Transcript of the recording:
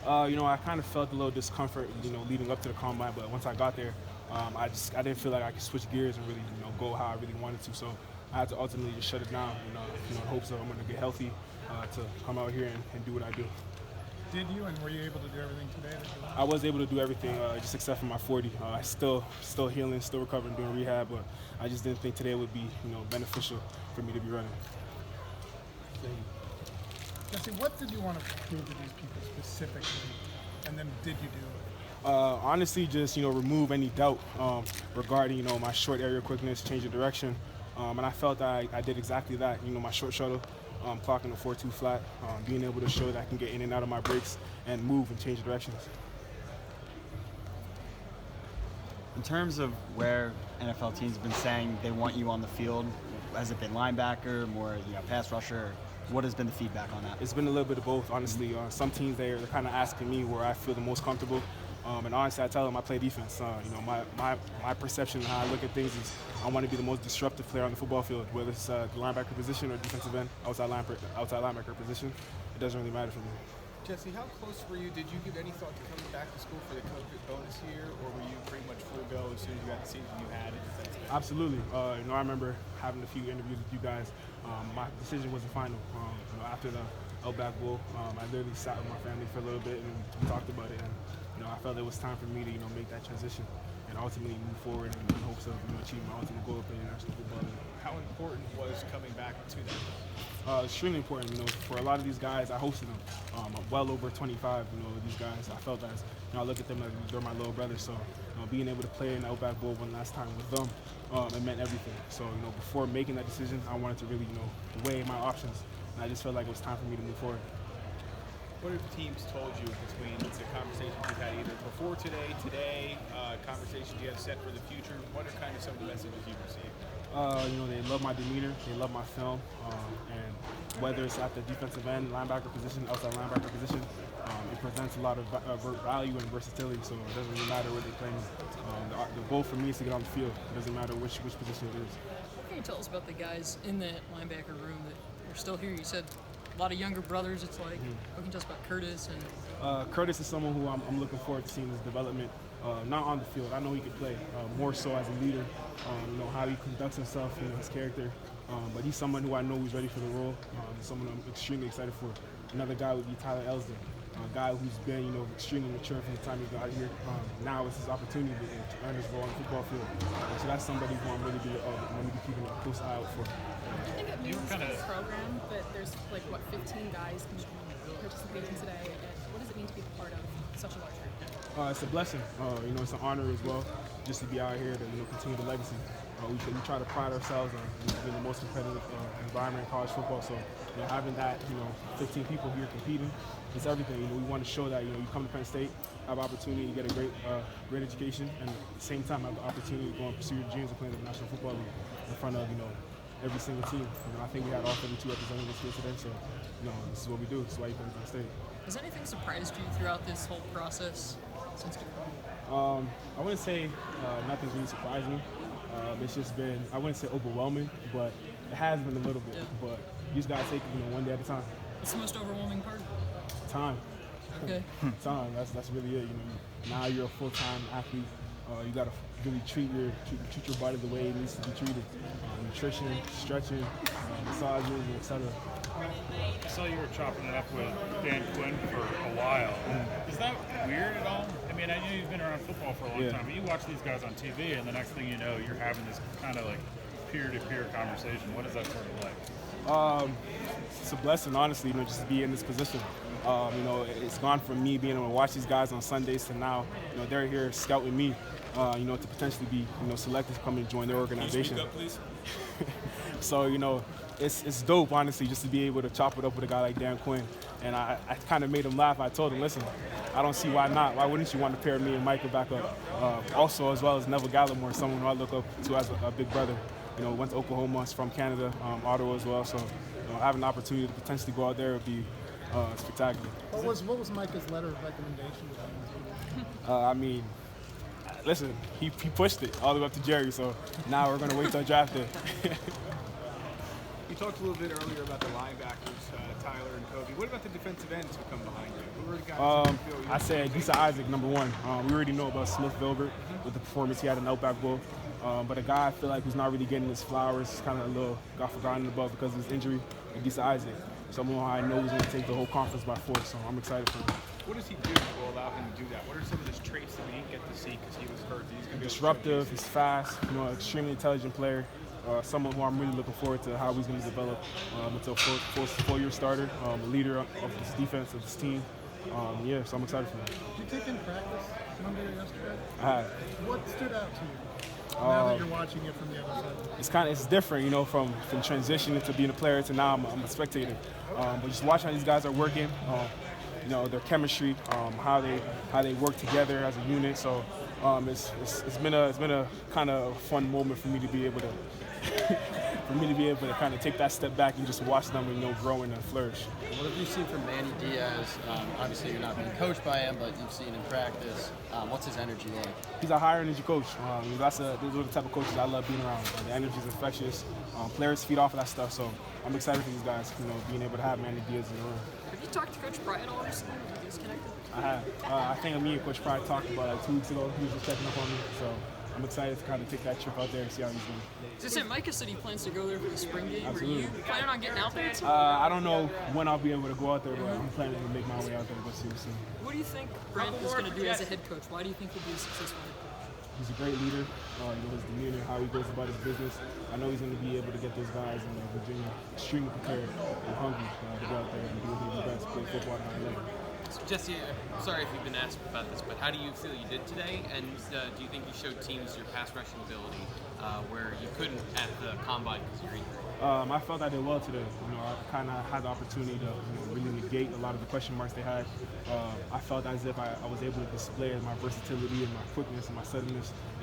I kind of felt a little discomfort, leading up to the combine. But once I got there, I didn't feel like I could switch gears and really, go how I really wanted to. So I had to ultimately just shut it down, in hopes that I'm going to get healthy to come out here and do what I do. Did you, and were you able to do everything today that you wanted? I was able to do everything, just except for my 40. I still healing, still recovering, doing rehab, but I just didn't think today would be, beneficial for me to be running. Jesse, what did you want to prove to these people specifically, and then did you do it? Honestly, just remove any doubt regarding my short area quickness, change of direction, and I felt that I did exactly that. My short shuttle, clocking a 4.2 flat, being able to show that I can get in and out of my breaks and move and change directions. In terms of where NFL teams have been saying they want you on the field, has it been linebacker, more pass rusher? What has been the feedback on that? It's been a little bit of both, honestly. Some teams, they're kind of asking me where I feel the most comfortable. And honestly, I tell them I play defense. My perception and how I look at things is I want to be the most disruptive player on the football field, whether it's the linebacker position or defensive end, outside linebacker position. It doesn't really matter for me. Jesse, how close were you? Did you give any thought to coming back to school for the COVID bonus year, or were you pretty much full go as soon as you got the season you had in defense? Absolutely. I remember having a few interviews with you guys. My decision wasn't final. After the Outback Bowl, I literally sat with my family for a little bit and we talked about it. And I felt it was time for me to make that transition and ultimately move forward in hopes of achieving my ultimate goal of playing National Football League. How important was coming back to that? Extremely important. For a lot of these guys, I hosted them. Well over 25. These guys, I felt as I look at them like they're my little brothers. So being able to play in the Outback Bowl one last time with them, it meant everything. So before making that decision, I wanted to really weigh my options, and I just felt like it was time for me to move forward. What have teams told you between the conversations you've had either before today, conversations you have set for the future? What are kind of some of the messages you've received? They love my demeanor, they love my film, and whether it's at the defensive end, linebacker position, outside linebacker position, it presents a lot of value and versatility, so it doesn't really matter where they play me. The goal for me is to get on the field. It doesn't matter which position it is. What can you tell us about the guys in that linebacker room that are still here? You said a lot of younger brothers, it's like. What can you tell us about Curtis? Curtis is someone who I'm looking forward to seeing his development, not on the field. I know he can play, more so as a leader, how he conducts himself, his character. But he's someone who I know who's ready for the role, someone I'm extremely excited for. Another guy would be Tyler Elsdon, a guy who's been extremely mature from the time he got here. Now it's his opportunity to earn his role on the football field. So that's somebody who I'm really be keeping a close eye out for. I think it means for the program that there's 15 guys participating today, and what does it mean to be part of such a large group? It's a blessing. It's an honor as well, just to be out here to continue the legacy. We try to pride ourselves on being the most competitive environment in college football. So having that 15 people here competing, it's everything. We want to show that you come to Penn State, have opportunity to get a great education, and at the same time have the opportunity to go and pursue your dreams of playing in the National Football League in front of every single team. I think we had all 32 representatives here today, so this is what we do. This is why you come to Penn State. Has anything surprised you throughout this whole process since getting I wouldn't say nothing's really surprised me. It's just been, I wouldn't say overwhelming, but it has been a little bit. Yeah. But you just gotta take it one day at a time. What's the most overwhelming part? Time. Okay. Time. That's really it. Now you're a full-time athlete. You gotta really treat your body the way it needs to be treated. Nutrition, stretching, massages, etc. I saw you were chopping it up with Dan Quinn for a while. Is that weird at all? I mean, I know you've been around football for a long time, but you watch these guys on TV, and the next thing you know, you're having this kind of like peer-to-peer conversation. What is that sort of like? It's a blessing, honestly, just to be in this position. It's gone from me being able to watch these guys on Sundays to now, they're here scouting me, to potentially be, selected to come and join their organization. Can you speak up, please? So, it's dope, honestly, just to be able to chop it up with a guy like Dan Quinn. And I kind of made him laugh. I told him, listen, I don't see why not. Why wouldn't you want to pair me and Michael back up? Also, as well as Neville Gallimore, someone who I look up to as a big brother. Went to Oklahoma, from Canada, Ottawa as well. So, having the opportunity to potentially go out there would be spectacular. What was Micah's letter of recommendation? Listen, he pushed it all the way up to Jerry. So now we're going to wait till draft day. You talked a little bit earlier about the linebackers, Tyler and Kobe. What about the defensive ends who come behind you? Who are the guys who feel I said Lisa Isaac, number one. We already know about Smith Vilbert with the performance he had in the Outback Bowl. But a guy I feel like who's not really getting his flowers, kind of a little got forgotten about because of his injury, Lisa Isaac. Someone I know is going to take the whole conference by force, so I'm excited for him. What does he do to allow him to do that? What are some of his traits that we didn't get to see because he was hurt? He's going to be Disruptive, he's fast, extremely intelligent player. Someone who I'm really looking forward to how he's going to develop into a full-year starter, a leader of this defense, of this team. So I'm excited for him. Did you take in practice Monday or yesterday? I had. What stood out to you now that you're watching it from the other side? It's different, from transitioning to being a player to now I'm a spectator. But just watching how these guys are working, their chemistry, how they work together as a unit. So it's been a kind of fun moment for me to be able to kind of take that step back and just watch them grow and flourish. What have you seen from Manny Diaz? Obviously, you're not being coached by him, but you've seen him practice. What's his energy like? He's a higher energy coach. Those are the type of coaches I love being around. The energy is infectious. Players feed off of that stuff. So I'm excited for these guys, being able to have Manny Diaz in the room. Have you talked to Coach Pryor at all recently? Have you guys connected? I have. I think me and Coach Pryor talked about 2 weeks ago. He was just checking up on me. So I'm excited to kind of take that trip out there and see how he's doing. Micah said he plans to go there for the spring game. Absolutely. Are you planning on getting out there? I don't know when I'll be able to go out there, but I'm planning to make my way out there and go see him soon. What do you think Brent is going to do as a head coach? Why do you think he'll be a successful head coach? He's a great leader. His demeanor, how he goes about his business. I know he's going to be able to get those guys in Virginia extremely prepared and hungry to go out there and do what he does, play football at a high level. Jesse, I'm sorry if you've been asked about this, but how do you feel you did today? And do you think you showed teams your pass rushing ability where you couldn't at the combine because of your injury? I felt I did well today. I kind of had the opportunity to really negate a lot of the question marks they had. I felt as if I was able to display my versatility and my quickness and my suddenness